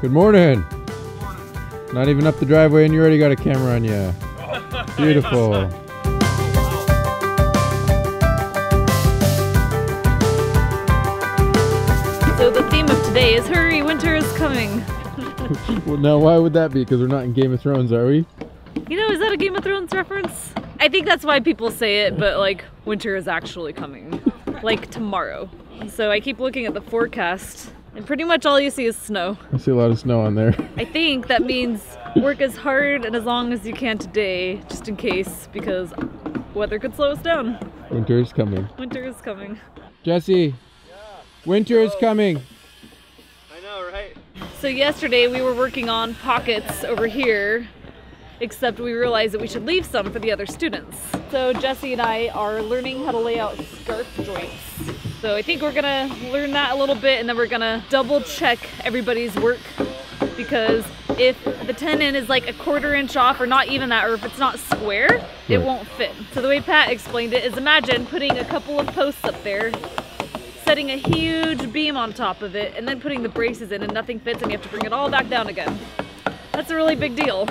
Good morning. Not even up the driveway and you already got a camera on you. Beautiful. So the theme of today is hurry, winter is coming. Well, now why would that be? Because we're not in Game of Thrones, are we? You know, is that a Game of Thrones reference? I think that's why people say it, but like winter is actually coming. Like tomorrow. So I keep looking at the forecast and pretty much all you see is snow. I see a lot of snow on there. I think that means work as hard and as long as you can today, just in case, because weather could slow us down. Winter is coming. Winter is coming. Jesse, winter is coming. I know, right? So yesterday we were working on pockets over here, except we realized that we should leave some for the other students. So Jesse and I are learning how to lay out scarf joints. So I think we're gonna learn that a little bit and then we're gonna double check everybody's work, because if the tenon is like a 1/4 inch off or not even that, or if it's not square, it won't fit. So the way Pat explained it is, imagine putting a couple of posts up there, setting a huge beam on top of it, and then putting the braces in and nothing fits and you have to bring it all back down again. That's a really big deal.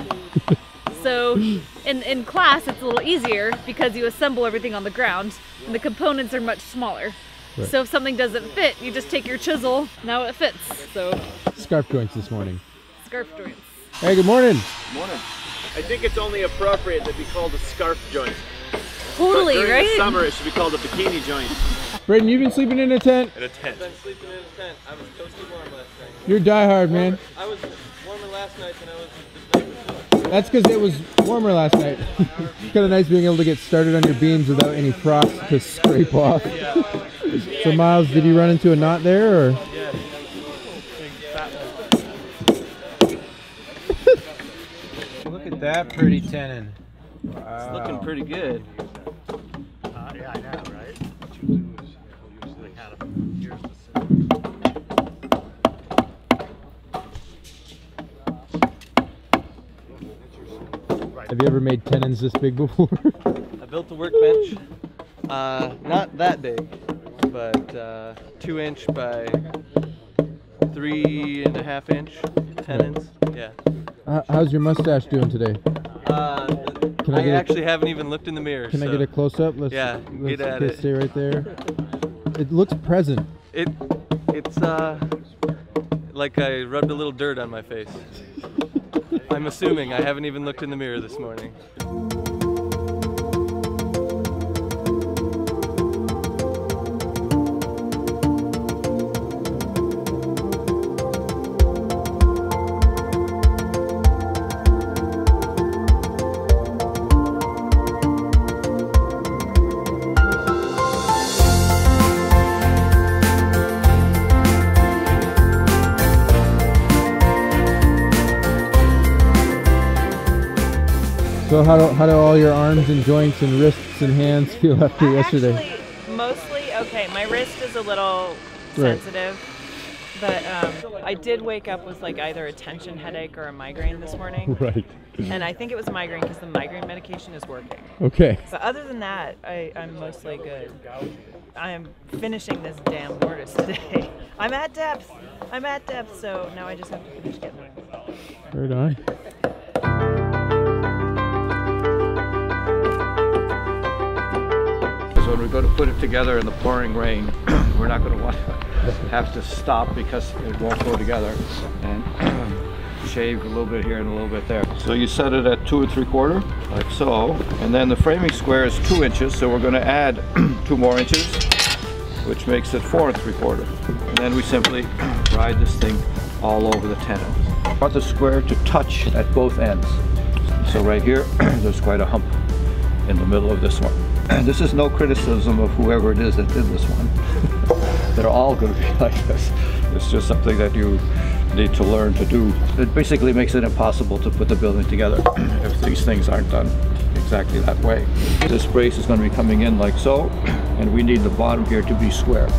So in class it's a little easier because you assemble everything on the ground and the components are much smaller. Right. So if something doesn't fit, you just take your chisel, now it fits. So scarf joints this morning. Scarf joints. Hey, good morning. Good morning. I think it's only appropriate to be called a scarf joint. Totally, but during right? the summer it should be called a bikini joint. Braden, you've been sleeping in a tent? In a tent. I've been sleeping in a tent. I was toasty warm last night. You're diehard, man. I was warmer last night than I was the night before. That's because it was warmer last night. It's kind of nice being able to get started on your beams without any frost to scrape off. So Miles, did you run into a knot there, or? Yeah. Big fat one. Look at that pretty tenon. Wow. It's looking pretty good. Yeah, I know, right? Have you ever made tenons this big before? I built a workbench. Not that big, but 2 inch by 3.5 inch tenons. Yeah. How's your mustache doing today? I actually haven't even looked in the mirror. Can I get a close up? Let's get at it. Stay right there. It looks present. It's like I rubbed a little dirt on my face. I'm assuming. I haven't even looked in the mirror this morning. So how do all your arms and joints and wrists and hands feel after yesterday? Actually, mostly okay. My wrist is a little sensitive, but I did wake up with like either a tension headache or a migraine this morning. Right. And I think it was a migraine because the migraine medication is working. Okay. But other than that, I'm mostly good. I am finishing this damn mortise today. I'm at depth. So now I just have to finish getting there. Right on. When we go to put it together in the pouring rain, we're not going to want to have to stop because it won't go together, and shave a little bit here and a little bit there. So you set it at 2 3/4, like so, and then the framing square is 2 inches, so we're going to add 2 more inches, which makes it 4 3/4. And then we simply ride this thing all over the tenon. I want the square to touch at both ends. So right here, there's quite a hump in the middle of this one. This is no criticism of whoever it is that did this one. They're all going to be like this. It's just something that you need to learn to do. It basically makes it impossible to put the building together if these things aren't done exactly that way. This brace is going to be coming in like so, and we need the bottom here to be square.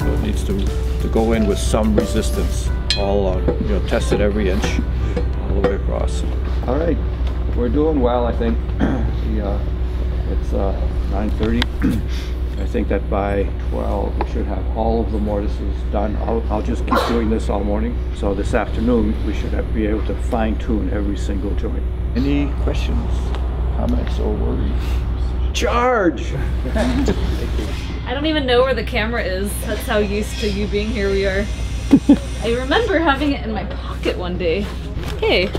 So it needs to go in with some resistance. All tested every inch all the way across. All right, we're doing well, I think. It's 9:30. I think that by 12 we should have all of the mortises done. I'll just keep doing this all morning. So this afternoon we should be able to fine tune every single joint. Any questions, comments, or worries? Charge! I don't even know where the camera is. That's how used to you being here we are. I remember having it in my pocket one day. Hey,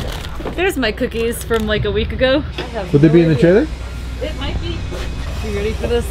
there's my cookies from like a week ago. Would they be in the trailer? It might be. Are you ready for this?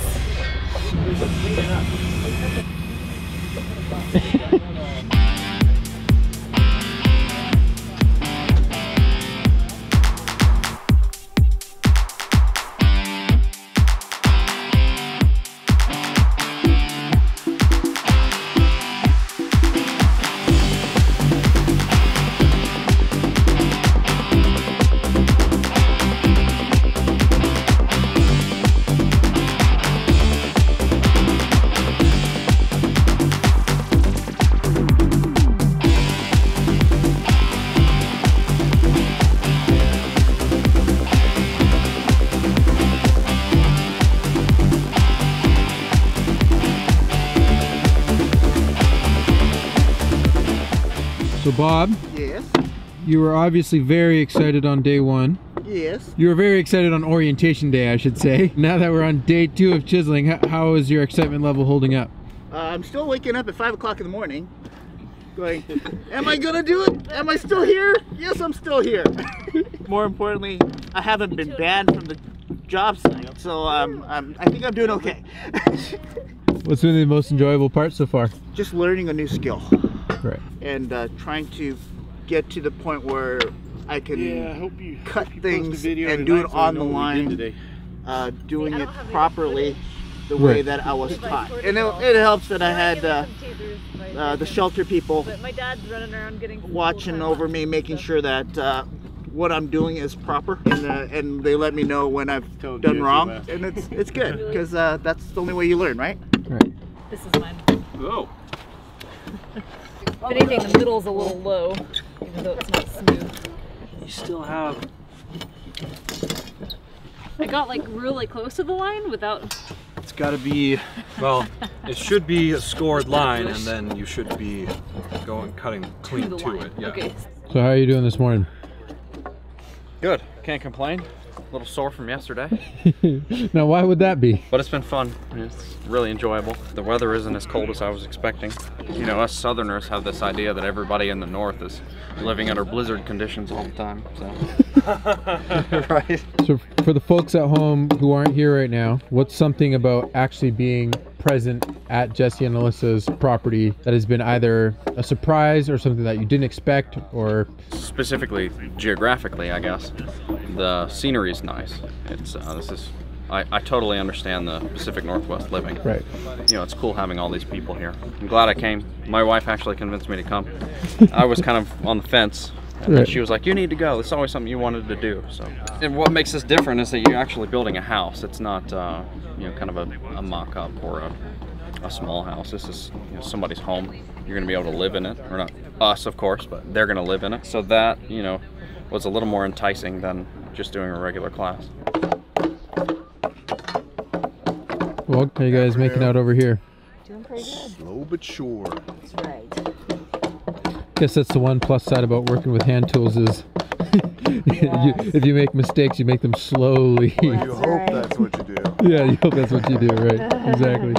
So Bob, Yes. you were obviously very excited on day one. Yes. You were very excited on orientation day, I should say. Now that we're on day 2 of chiseling, how is your excitement level holding up? I'm still waking up at 5 o'clock in the morning going, am I gonna do it? Am I still here? Yes, I'm still here. More importantly, I haven't been banned from the job site, so I think I'm doing okay. What's been the most enjoyable part so far? Just learning a new skill. Right. And trying to get to the point where I can cut things and do it on the line, doing it properly the way that I was taught. And it helps that I had the shelter people watching over me, making sure that what I'm doing is proper, and they let me know when I've done wrong, and it's good because that's the only way you learn, right? Right. This is mine. Oh. If anything, the middle's a little low, even though it's not smooth. You still have... I got like really close to the line without... It's got to be, well, it should be a scored line, and then you should be cutting clean to it. Yeah. Okay. So how are you doing this morning? Good. Can't complain. A little sore from yesterday. Now why would that be? But it's been fun. It's really enjoyable. The weather isn't as cold as I was expecting. You know, us Southerners have this idea that everybody in the North is living under blizzard conditions all the time. So, right. So for the folks at home who aren't here right now, what's something about actually being present at Jesse and Alyssa's property that has been either a surprise or something that you didn't expect, or specifically geographically, I guess, the scenery is nice. It's I totally understand the Pacific Northwest living. Right. You know, it's cool having all these people here. I'm glad I came. My wife actually convinced me to come. I was kind of on the fence. And then she was like, you need to go. It's always something you wanted to do. So, and what makes this different is that you're actually building a house. It's not, you know, kind of a mock-up or a small house. This is, you know, somebody's home. You're going to be able to live in it. Or not us, of course, but they're going to live in it. So that, you know, was a little more enticing than just doing a regular class. Well, how are you guys making out over here? Doing pretty good. Slow but sure. That's right. Guess that's the one plus side about working with hand tools is if you make mistakes, you make them slowly. Well, you hope that's what you do. Yeah, you hope that's what you do, right? Exactly.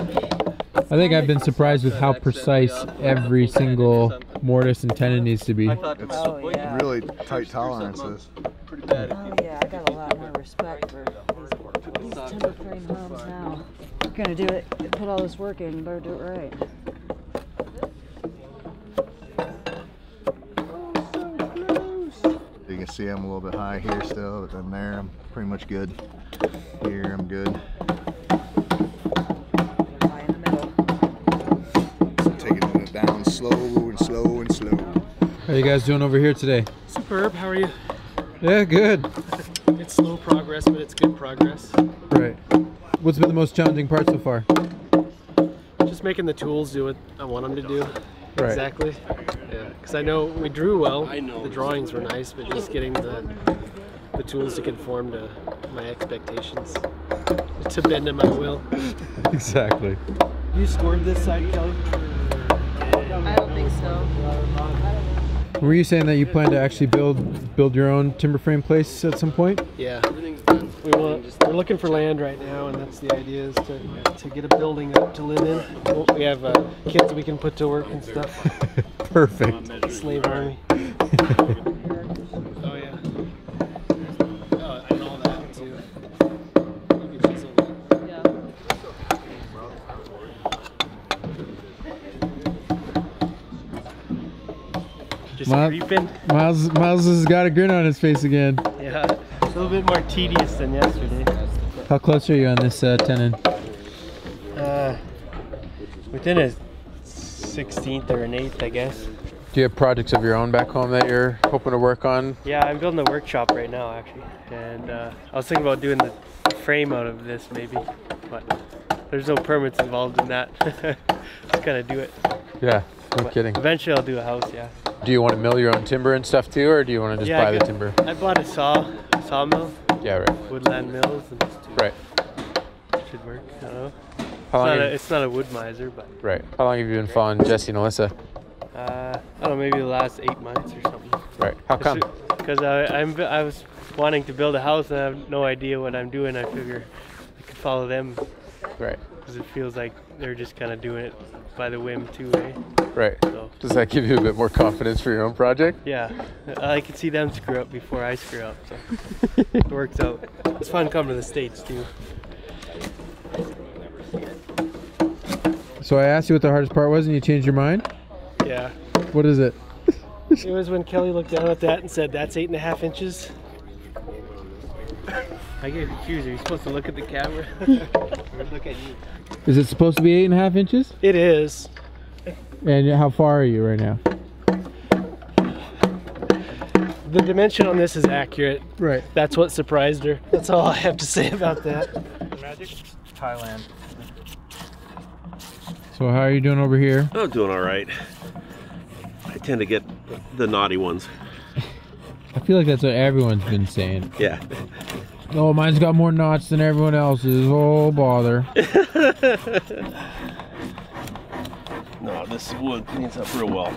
I think I've been surprised with how precise every single mortise and tenon needs to be. It's really tight tolerances. Oh yeah, I got a lot more respect for these timber frame homes now. If you're gonna do it, put all this work in, you better do it right. You can see I'm a little bit high here still, but then there I'm pretty much good. Here I'm good. High in the middle. So taking it down slow and slow and slow. How are you guys doing over here today? Superb, how are you? Yeah, good. It's slow progress, but it's good progress. Right. What's been the most challenging part so far? Just making the tools do what I want them to do. Right. Exactly. Yeah, because I know we drew well. The drawings were nice, but just getting the the tools to conform to my expectations, to bend to my will. Exactly. You scored this side, Kelly? I don't think so. Were you saying that you plan to actually build your own timber frame place at some point? Yeah. We're looking for land right now, and that's the idea, is to get a building up to live in. We have kids we can put to work and stuff. Perfect. Slave army. Oh yeah. Oh, and all that too. You can chisel that. Yeah. Just creeping. Miles has got a grin on his face again. Yeah. It's a little bit more tedious than yesterday. How close are you on this tenon? Within a 16th or an 8th, I guess. Do you have projects of your own back home that you're hoping to work on? Yeah, I'm building a workshop right now, actually. And I was thinking about doing the frame out of this, maybe. But there's no permits involved in that. Just kind of do it. Yeah, no But kidding. Eventually I'll do a house, yeah. Do you want to mill your own timber and stuff too, or do you want to just buy the timber? I bought a sawmill. Yeah, right. Woodland mills. And Right. Should work, I don't know. It's not a wood miser, but... Right. How long have you been following Jesse and Alyssa? I don't know, maybe the last 8 months or something. Right. How come? Because I was wanting to build a house and I have no idea what I'm doing. I figure I could follow them. Right. Because it feels like they're just kind of doing it by the whim too, eh? Right. So, Does that give you a bit more confidence for your own project? yeah. I can see them screw up before I screw up, so it works out. It's fun coming to the States too. So I asked you what the hardest part was and you changed your mind? Yeah. What is it? It was when Kelly looked down at that and said, "That's 8.5 inches." I get confused. Are you supposed to look at the camera? Or look at you? Is it supposed to be 8.5 inches? It is. And how far are you right now? The dimension on this is accurate. Right. That's what surprised her. That's all I have to say about that. Thailand. So how are you doing over here? I'm doing all right. I tend to get the naughty ones. I feel like that's what everyone's been saying. Yeah. Oh, mine's got more knots than everyone else's. Oh, bother. No, this wood cleans up real well.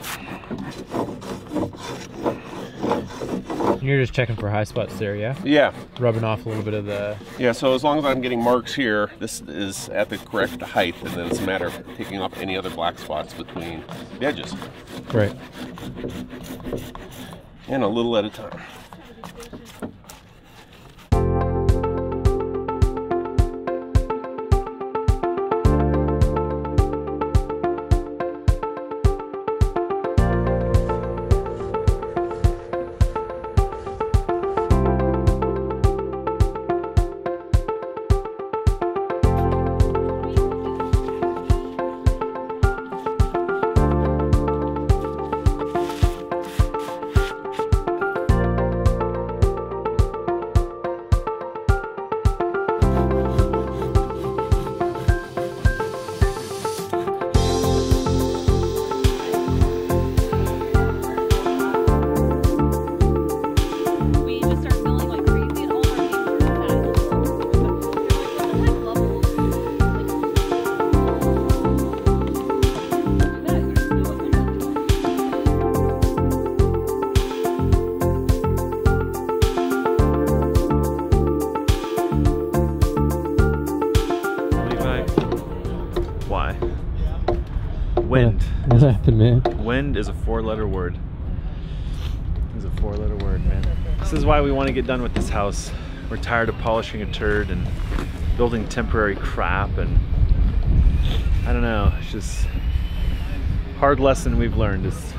You're just checking for high spots there, yeah? Yeah. Rubbing off a little bit of the... Yeah, so as long as I'm getting marks here, this is at the correct height, and then it's a matter of picking up any other black spots between the edges. Right. And a little at a time. Wind. What happened, man? Wind is a 4-letter word. It's a 4-letter word, man. This is why we want to get done with this house. We're tired of polishing a turd and building temporary crap, and I don't know, it's just hard lesson we've learned is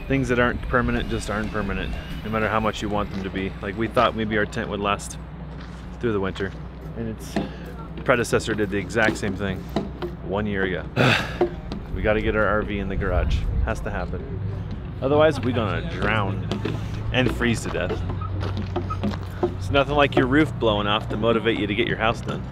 things that aren't permanent just aren't permanent, no matter how much you want them to be. Like, we thought maybe our tent would last through the winter, and its predecessor did the exact same thing 1 year ago. We got to get our RV in the garage. Has to happen. Otherwise, we're gonna drown and freeze to death. It's nothing like your roof blowing off to motivate you to get your house done.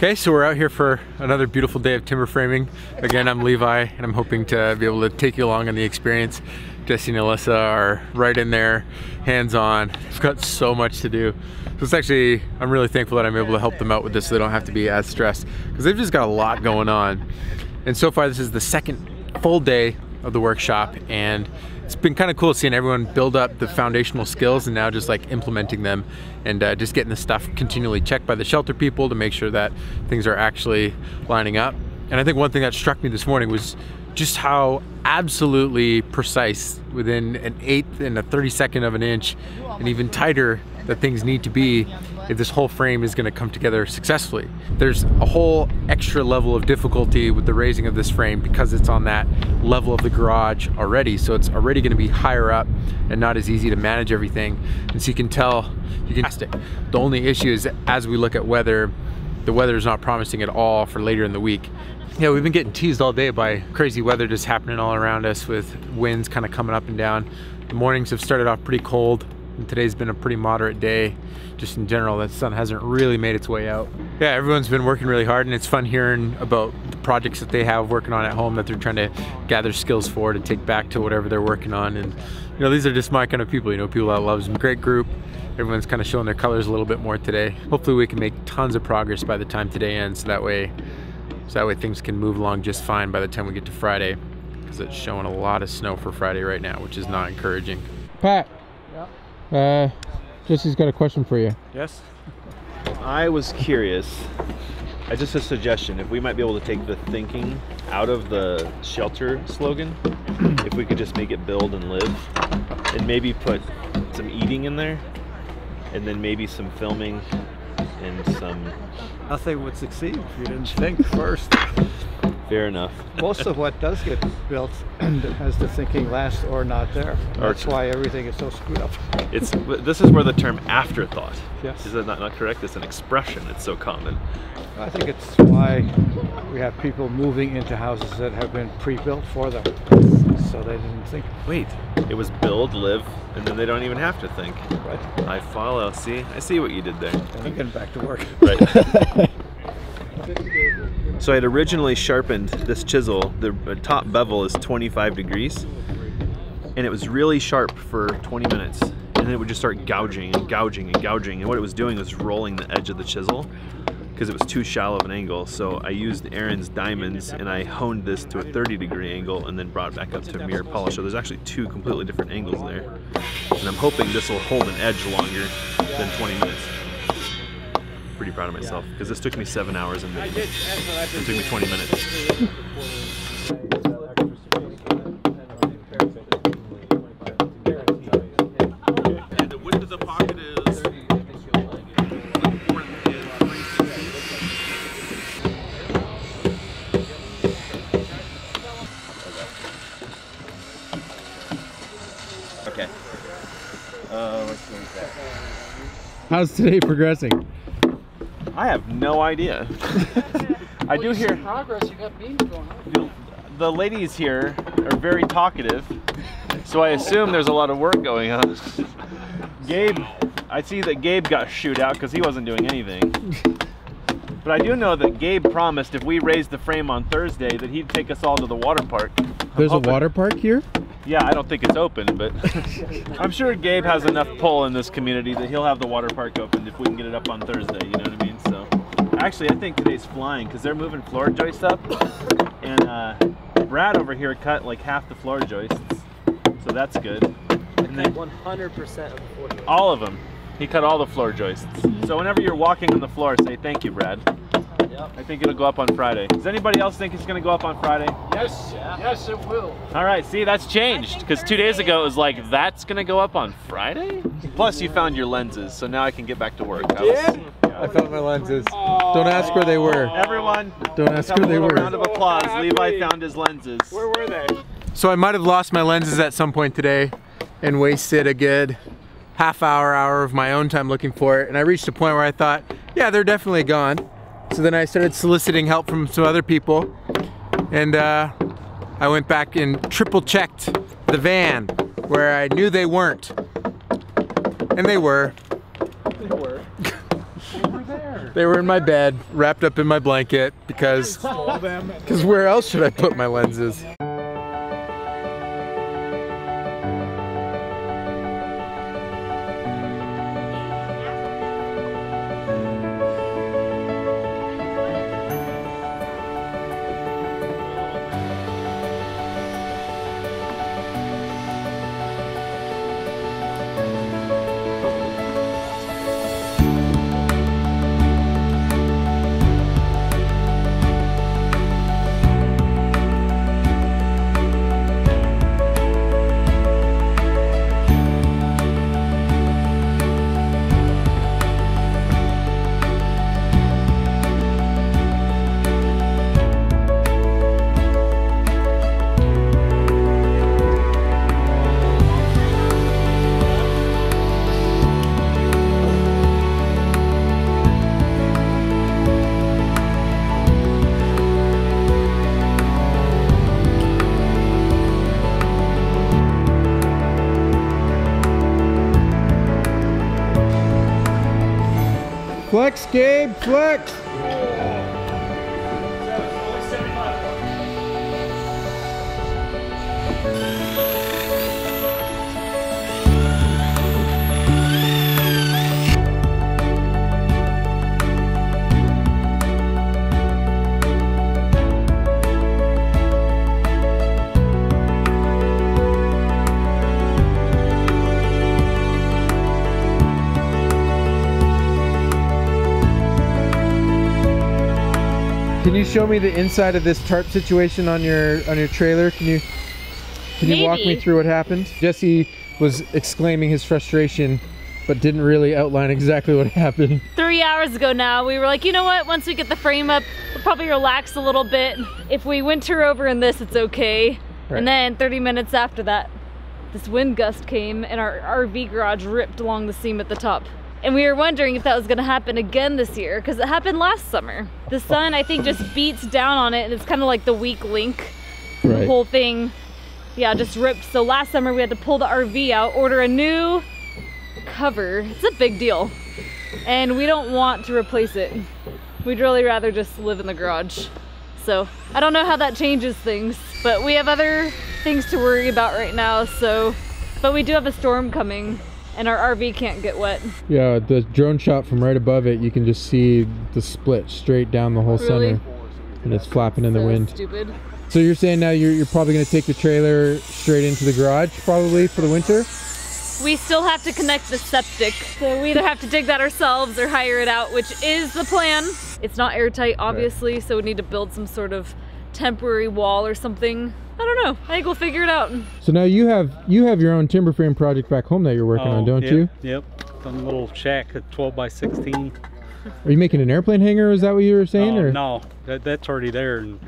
Okay, so we're out here for another beautiful day of timber framing. Again, I'm Levi, and I'm hoping to be able to take you along on the experience. Jesse and Alyssa are right in there, hands-on. We've got so much to do. So it's actually, I'm really thankful that I'm able to help them out with this so they don't have to be as stressed, because they've just got a lot going on. And so far, this is the second full day of the workshop, and it's been kind of cool seeing everyone build up the foundational skills and now just like implementing them and just getting the stuff continually checked by the shelter people to make sure that things are actually lining up. And I think one thing that struck me this morning was just how absolutely precise within an 1/8 and a 32nd of an inch and even tighter that things need to be if this whole frame is going to come together successfully. There's a whole extra level of difficulty with the raising of this frame because it's on that level of the garage already, so it's already going to be higher up and not as easy to manage everything. And so you can tell, the only issue is as we look at weather, the weather is not promising at all for later in the week. Yeah, we've been getting teased all day by crazy weather just happening all around us with winds kind of coming up and down. The mornings have started off pretty cold, and today's been a pretty moderate day. Just in general, the sun hasn't really made its way out. Yeah, everyone's been working really hard, and it's fun hearing about the projects that they have working on at home that they're trying to gather skills for to take back to whatever they're working on. And you know, these are just my kind of people, you know, people that loves them. Great group. Everyone's kind of showing their colors a little bit more today. Hopefully we can make tons of progress by the time today ends, so that way things can move along just fine by the time we get to Friday, because it's showing a lot of snow for Friday right now, which is not encouraging. Pat, Jesse's got a question for you. Yes? I was curious, just a suggestion, if we might be able to take the thinking out of the shelter slogan, if we could just make it build and live, and maybe put some eating in there, and then maybe some filming and some... Nothing would succeed if you didn't think first. Fair enough. Most of what does get built has the thinking last or not there. That's why everything is so screwed up. This is where the term afterthought. Yes. Is that not correct? It's an expression. It's so common. I think it's why we have people moving into houses that have been pre-built for them, so they didn't think. Wait, it was build, live, and then they don't even have to think. Right. I follow. See, I see what you did there. And I'm getting back to work. Right. So I had originally sharpened this chisel. The top bevel is 25 degrees, and it was really sharp for 20 minutes, and then it would just start gouging and gouging and gouging. And what it was doing was rolling the edge of the chisel because it was too shallow of an angle. So I used Aaron's diamonds and I honed this to a 30-degree angle and then brought it back up to a mirror polish. So there's actually two completely different angles there. And I'm hoping this will hold an edge longer than 20 minutes. Pretty proud of myself because this took me 7 hours and it took me 20 minutes. And the width of the pocket is Okay. Let's do that. How's today progressing? I have no idea. I do hear progress. You got beans going on. The ladies here are very talkative, so I assume there's a lot of work going on. Gabe, I see that Gabe got shooed out because he wasn't doing anything. But I do know that Gabe promised if we raised the frame on Thursday that he'd take us all to the water park. There's a water park here? Yeah, I don't think it's open, but I'm sure Gabe has enough pull in this community that he'll have the water park opened if we can get it up on Thursday, you know what I mean? So, actually, I think today's flying because they're moving floor joists up, and Brad over here cut like half the floor joists, so that's good. And then 100% of the floor joists. All of them. He cut all the floor joists. So whenever you're walking on the floor, say thank you, Brad. Yep. I think it'll go up on Friday. Does anybody else think it's going to go up on Friday? Yes, yes, it will. All right, see, that's changed because 2 days ago it was like, that's going to go up on Friday? Plus, you found your lenses, so now I can get back to work. I found my lenses. Don't ask where they were. Everyone, don't ask where they were. Round of applause. Levi found his lenses. Where were they? So I might have lost my lenses at some point today and wasted a good hour of my own time looking for it, and I reached a point where I thought, yeah, they're definitely gone. So then I started soliciting help from some other people, and I went back and triple checked the van where I knew they weren't, and they were. They were. They were there. They were in my bed, wrapped up in my blanket, because where else should I put my lenses? Flex, Gabe, flex! Can you show me the inside of this tarp situation on your trailer? Can you walk me through what happened? Jesse was exclaiming his frustration, but didn't really outline exactly what happened. 3 hours ago now, we were like, you know what? Once we get the frame up, we'll probably relax a little bit. If we winter over in this, it's okay. Right. And then 30 minutes after that, this wind gust came and our RV garage ripped along the seam at the top. And we were wondering if that was gonna happen again this year, because it happened last summer. The sun, I think, just beats down on it, and it's kind of like the weak link. Right. The whole thing, yeah, just ripped. So last summer we had to pull the RV out, order a new cover. It's a big deal. And we don't want to replace it. We'd really rather just live in the garage. So I don't know how that changes things, but we have other things to worry about right now, so, but we do have a storm coming. And our RV can't get wet. Yeah, the drone shot from right above it, you can just see the split straight down the whole center. And it's flapping in the wind. Stupid. So you're saying now you're probably going to take the trailer straight into the garage, probably, for the winter? We still have to connect the septic. So we either have to dig that ourselves or hire it out, which is the plan. It's not airtight, obviously, right. So we need to build some sort of temporary wall or something. I don't know. I think we'll figure it out. So now you have your own timber frame project back home that you're working on, don't you? Yep. Some little shack at 12 by 16. Are you making an airplane hangar? Is that what you were saying? Or? No, that's already there, and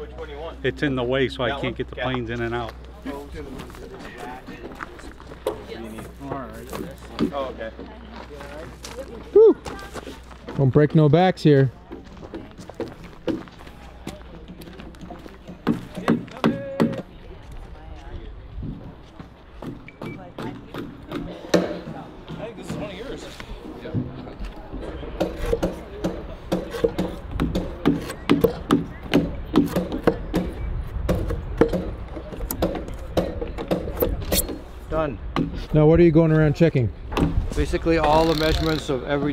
it's in the way, so I can't get the planes in and out. Oh, okay. Woo! Don't break no backs here. Done. Now what are you going around checking? Basically all the measurements of every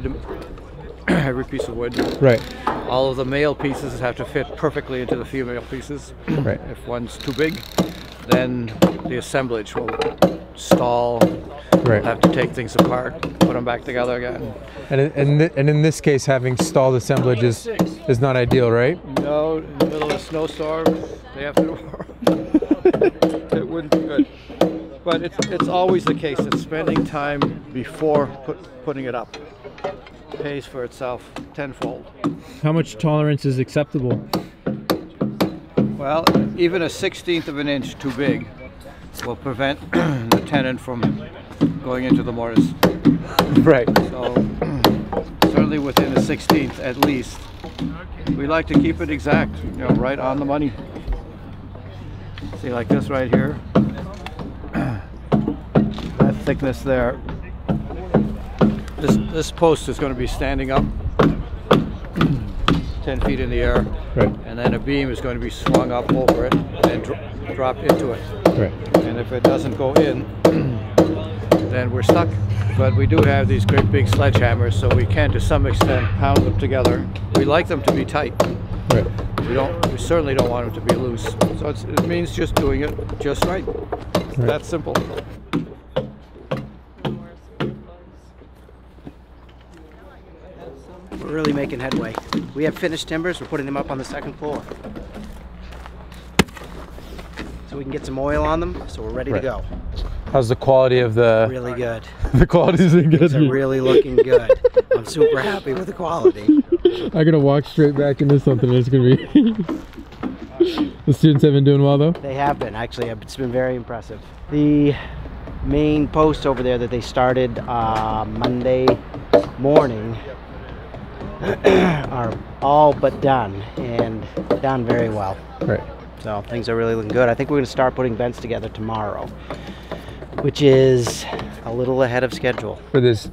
piece of wood. Right. All of the male pieces have to fit perfectly into the female pieces. Right. If one's too big, then the assemblage will stall. Right. Have to take things apart, put them back together again. And in this case, having stalled assemblage is not ideal, right? No, in the middle of a snowstorm, they have to. It wouldn't be good. But it's always the case that spending time before putting it up pays for itself tenfold. How much tolerance is acceptable? Well, even a 1/16 of an inch too big will prevent the tenon from going into the mortise. Right. So certainly within a 1/16 at least. We like to keep it exact, you know, right on the money. See, like this right here. That thickness there. This post is going to be standing up 10 feet in the air. Right. And then a beam is going to be swung up over it and drop into it. Right. And if it doesn't go in, then we're stuck. But we do have these great big sledgehammers, so we can to some extent pound them together. We like them to be tight. Right. We certainly don't want them to be loose. So it means just doing it just right. It's that simple. We're really making headway. We have finished timbers. We're putting them up on the second floor, so we can get some oil on them. So we're ready to go. How's the quality of the? Really good. The quality is good. Things are really looking good. I'm super happy with the quality. I'm gonna walk straight back into something. It's gonna be. The students have been doing well though? They have been, actually. It's been very impressive. The main posts over there that they started Monday morning are all but done, and done very well. Right. So things are really looking good. I think we're going to start putting vents together tomorrow, which is a little ahead of schedule. For this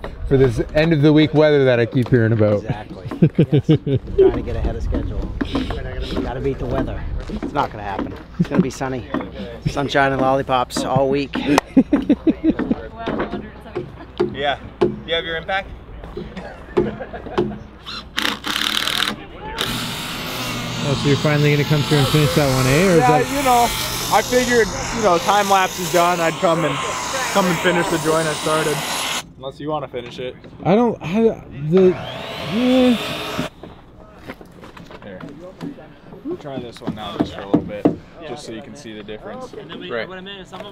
end of the week weather that I keep hearing about. Exactly. Yes. Trying to get ahead of schedule. Gotta beat the weather. It's not gonna happen. It's gonna be sunny. Sunshine and lollipops all week. Yeah. Do you have your impact? Oh, so you're finally gonna come through and finish that one, eh? Or is that... you know, I figured, you know, time lapse is done. I'd come and finish the joint I started. Unless you want to finish it. Yeah. Here. Try this one now just for a little bit, just so you can see the difference. Right.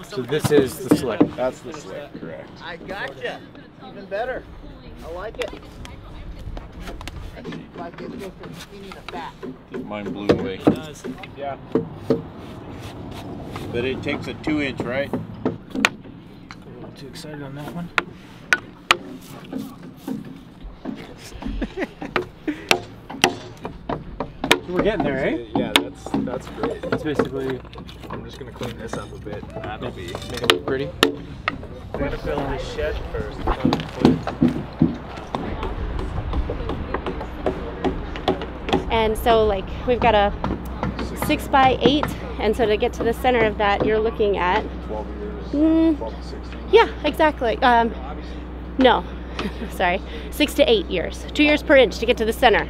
So this is the slick. That's the slick, correct. I gotcha. Even better. I like it. Like it gets a skinny in the back. Mine blew away. It does. Yeah. But it takes a 2-inch, right? A little too excited on that one. We're getting there, eh? Yeah, that's great. It's basically. I'm just gonna clean this up a bit. That'll be make it look pretty. We're gonna fill in the shed first. And so like we've got a 6x8, and so to get to the center of that you're looking at 12 years, 12 to 16. Yeah, exactly. No, sorry, 6 to 8 years, 2 years per inch to get to the center.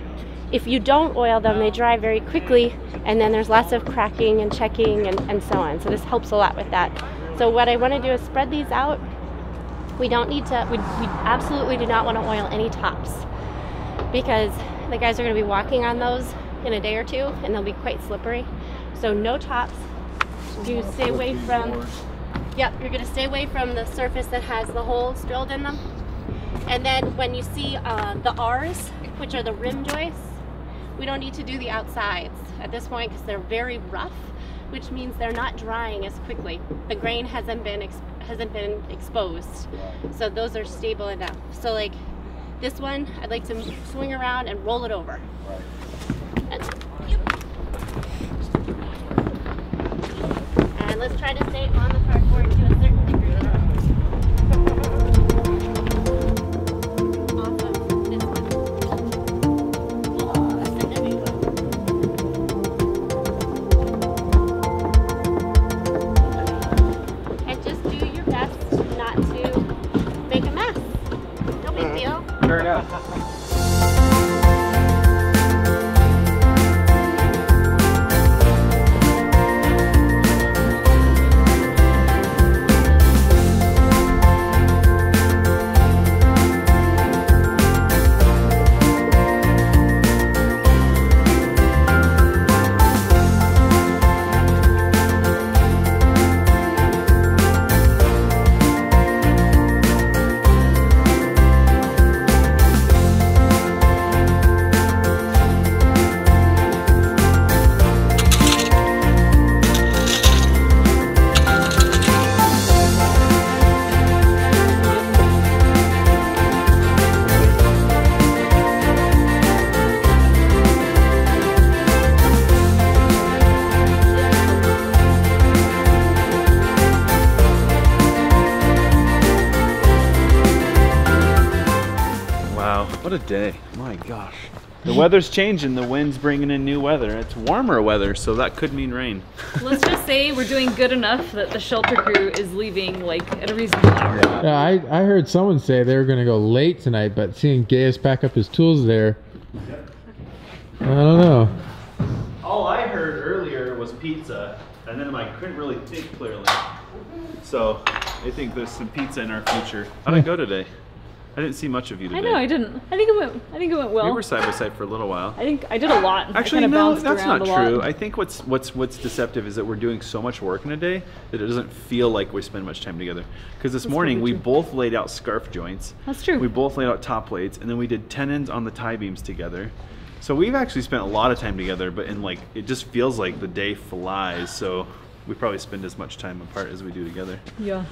If you don't oil them, they dry very quickly, and then there's lots of cracking and checking and so on. So this helps a lot with that. So what I want to do is spread these out. We don't need to, we absolutely do not want to oil any tops, because the guys are going to be walking on those in a day or two, and they'll be quite slippery. So no tops. You stay away from, yep, you're going to stay away from the surface that has the holes drilled in them. And then when you see the R's, which are the rim joists, we don't need to do the outsides at this point because they're very rough, which means they're not drying as quickly. The grain hasn't been exposed, so those are stable enough. So like this one, I'd like to swing around and roll it over. And let's try to stay on the cardboard to a certain degree. Turn out. What a day. My gosh. The weather's changing. The wind's bringing in new weather. It's warmer weather, so that could mean rain. Let's just say we're doing good enough that the shelter crew is leaving like at a reasonable hour. Yeah, I heard someone say they were gonna go late tonight, but seeing Gaius pack up his tools there, I don't know. All I heard earlier was pizza, and then I couldn't really think clearly. So I think there's some pizza in our future. How did it go today? I didn't see much of you today. I know, I didn't. I think it went well. We were side by side for a little while. I think I did a lot. Actually, I kinda no, bounced that's around not a lot. true. I think what's deceptive is that we're doing so much work in a day that it doesn't feel like we spend much time together. Because this morning we both laid out scarf joints. That's true. We both laid out top plates, and then we did tenons on the tie beams together. So we've actually spent a lot of time together, but in like it just feels like the day flies. So we probably spend as much time apart as we do together. Yeah.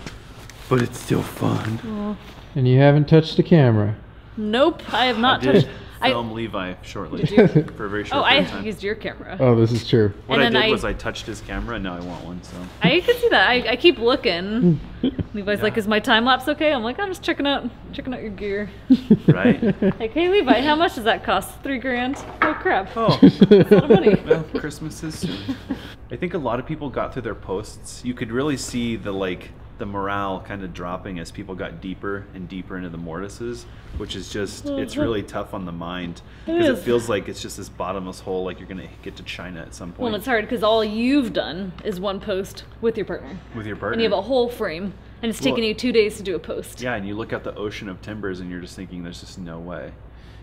But it's still fun. Aw. And you haven't touched the camera. Nope, I have not I did touched. film Levi shortly Did you? for a very short Oh, period I of time. used your camera. Oh, this is true. What And I then did was I touched his camera, and now I want one. So I could see that. I keep looking. Levi's like, "Is my time lapse okay?" I'm like, "I'm just checking out your gear." Right? Like, hey Levi, how much does that cost? $3 grand. Oh crap. Oh, That's a lot of money. Well, Christmas is soon. I think a lot of people got through their posts. You could really see the morale kind of dropping as people got deeper and deeper into the mortises, which is just, it's really tough on the mind because it feels like it's just this bottomless hole, like you're gonna get to China at some point. Well, it's hard because all you've done is one post with your partner. With your partner. And you have a whole frame, and it's taken you 2 days to do a post. Yeah, and you look at the ocean of timbers and you're just thinking there's just no way.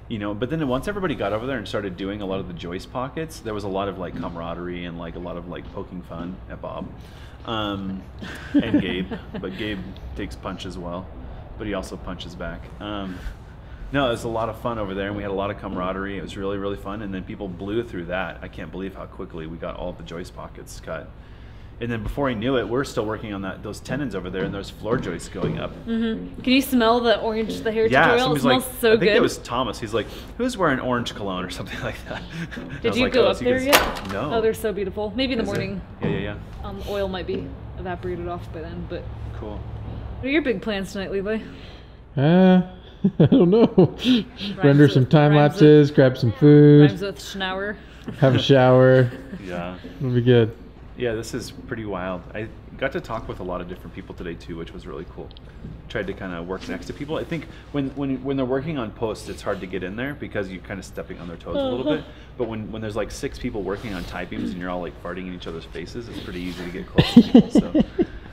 You know, but then once everybody got over there and started doing a lot of the joist pockets, there was a lot of like camaraderie and like a lot of like poking fun at Bob. And Gabe, but Gabe takes punch as well, but he also punches back. No, it was a lot of fun over there, and we had a lot of camaraderie. It was really, really fun, and then people blew through that. I can't believe how quickly we got all of the joist pockets cut. And then before I knew it, we're still working on those tenons over there, and there's floor joists going up. Mm-hmm. Can you smell the orange, the heritage Yeah, oil? It somebody's smells like, so I think good. it was Thomas. He's like, who's wearing orange cologne or something like that? Did you go up there yet? No. Oh, they're so beautiful. Maybe in the Is it? morning. Yeah. Oil might be evaporated off by then, but. Cool. What are your big plans tonight, Levi? I don't know. Render some time lapses, grab some food, Rhymes with shower. have a shower. Yeah. It'll be good. Yeah, this is pretty wild. I got to talk with a lot of different people today too, which was really cool. Tried to kind of work next to people. I think when they're working on posts, it's hard to get in there because you're kind of stepping on their toes a little bit. But when there's like 6 people working on tie beams and you're all like farting in each other's faces, it's pretty easy to get close to people. So,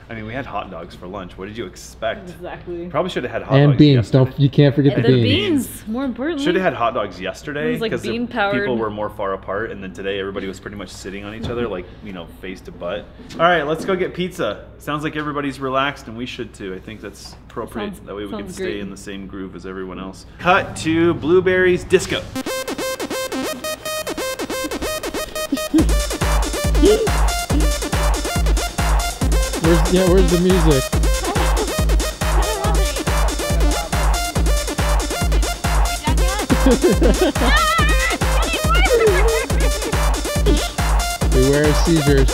I mean, we had hot dogs for lunch. What did you expect? Exactly. Probably should have had hot And dogs beans. yesterday. You can't forget And the the beans. beans, more importantly. Should have had hot dogs yesterday It was, like, because bean-powered. people were more far apart, and then today everybody was pretty much sitting on each other, like, you know, face to butt. All right, let's go get pizza. Sounds like everybody's relaxed, and we should too. I think that's appropriate. That way we can stay great. in the same groove as everyone else. Cut to Blueberries Disco. Where's the music? Beware of seizures.